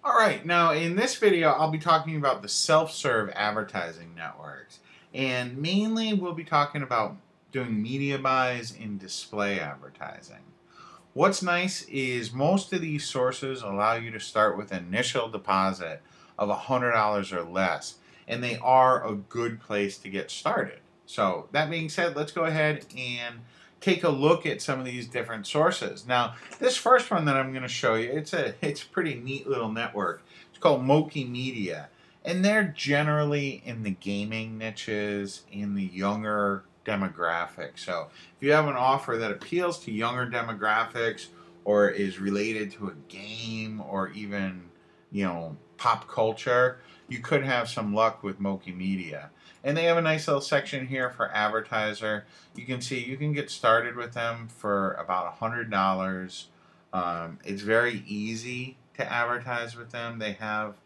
Alright, now in this video I'll be talking about the self-serve advertising networks. And mainly we'll be talking about doing media buys in display advertising. What's nice is most of these sources allow you to start with an initial deposit of $100 or less. And they are a good place to get started. So that being said, let's go ahead and take a look at some of these different sources. Now, this first one that I'm going to show you, it's a pretty neat little network. It's called Moki Media, and they're generally in the gaming niches, in the younger demographic. So if you have an offer that appeals to younger demographics or is related to a game or even, pop culture, you could have some luck with Moki Media. And they have a nice little section here for advertiser. You can see you can get started with them for about $100. It's very easy to advertise with them. They have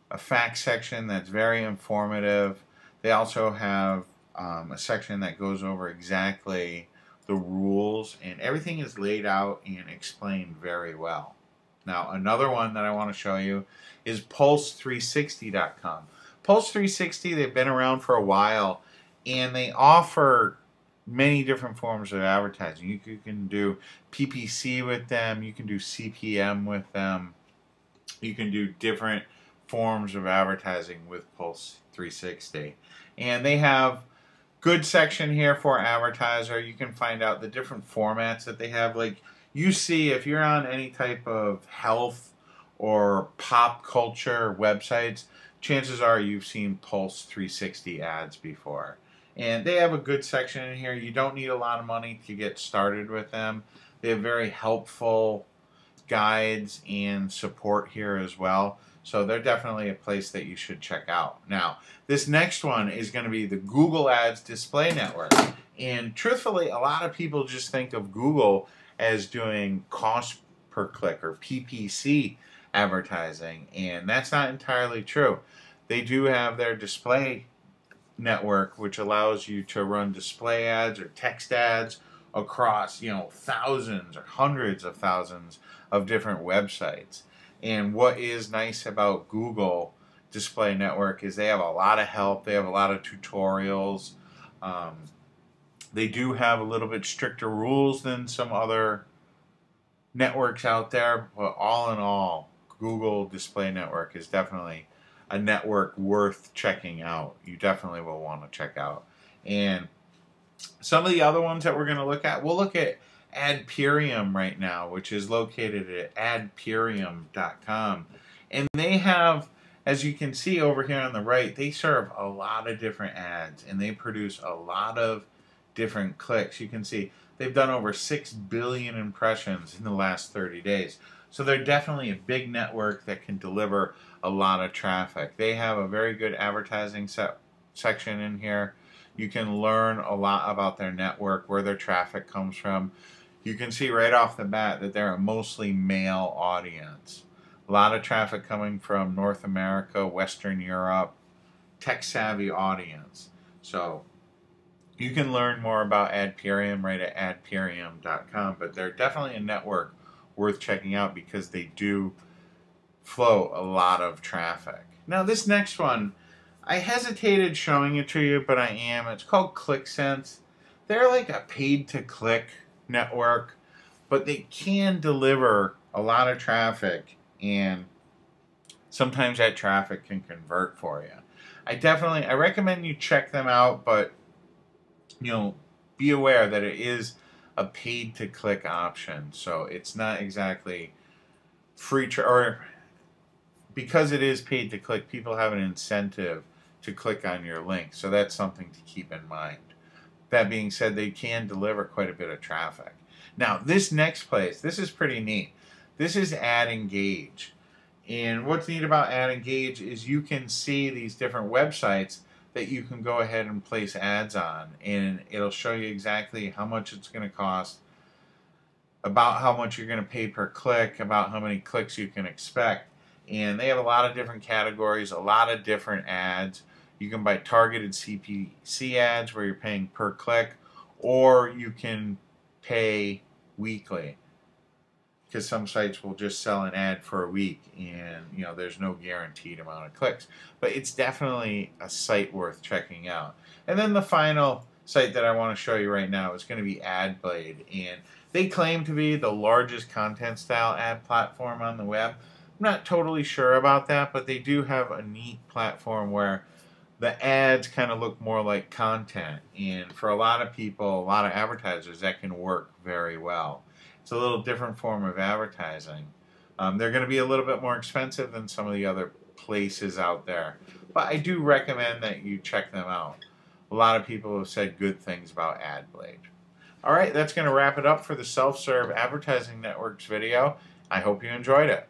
a fact section that's very informative. They also have a section that goes over exactly the rules, and everything is laid out and explained very well. Now, another one that I want to show you is Pulse360.com. Pulse360, they've been around for a while, and they offer many different forms of advertising. You can do PPC with them, you can do CPM with them, you can do different forms of advertising with Pulse360. And they have good section here for advertiser. You can find out the different formats that they have. Like you see, if you're on any type of health or pop culture websites, chances are you've seen Pulse 360 ads before. And they have a good section in here. You don't need a lot of money to get started with them. They have very helpful guides and support here as well. So they're definitely a place that you should check out. Now, this next one is going to be the Google Ads Display Network. And truthfully, a lot of people just think of Google as doing cost per click or PPC advertising, and that's not entirely true. They do have their display network, which allows you to run display ads or text ads across, thousands or hundreds of thousands of different websites. And what is nice about Google Display Network is they have a lot of help. They have a lot of tutorials. They do have a little bit stricter rules than some other networks out there, but all in all, Google Display Network is definitely a network worth checking out. You definitely will want to check out. And some of the other ones that we're going to look at, we'll look at Adperium right now, which is located at adperium.com. And they have, as you can see over here on the right, they serve a lot of different ads, and they produce a lot of different clicks. You can see they've done over 6 billion impressions in the last 30 days. So they're definitely a big network that can deliver a lot of traffic. They have a very good advertising section in here. You can learn a lot about their network, where their traffic comes from. You can see right off the bat that they're a mostly male audience. A lot of traffic coming from North America, Western Europe, tech-savvy audience. So you can learn more about Adperium right at adperium.com, but they're definitely a network worth checking out because they do flow a lot of traffic. Now this next one, I hesitated showing it to you, but I am. It's called ClickSense. They're like a paid-to-click network, but they can deliver a lot of traffic, and sometimes that traffic can convert for you. I recommend you check them out, but be aware that it is a paid-to-click option, so it's not exactly free or because it is paid-to-click, people have an incentive to click on your link, so that's something to keep in mind. That being said, they can deliver quite a bit of traffic. Now, this next place, this is pretty neat. This is Ad Engage. And what's neat about Ad Engage is you can see these different websites that you can go ahead and place ads on, and it'll show you exactly how much it's going to cost, about how much you're going to pay per click, about how many clicks you can expect. And they have a lot of different categories, a lot of different ads. You can buy targeted CPC ads where you're paying per click, or you can pay weekly. because some sites will just sell an ad for a week and there's no guaranteed amount of clicks. But it's definitely a site worth checking out. And then the final site that I want to show you right now is going to be AdBlade, and they claim to be the largest content style ad platform on the web. I'm not totally sure about that, but they do have a neat platform where the ads kind of look more like content, and for a lot of people, a lot of advertisers, that can work very well. It's a little different form of advertising. They're going to be a little bit more expensive than some of the other places out there, but I do recommend that you check them out. A lot of people have said good things about AdBlade. All right, that's going to wrap it up for the Self-Serve Advertising Networks video. I hope you enjoyed it.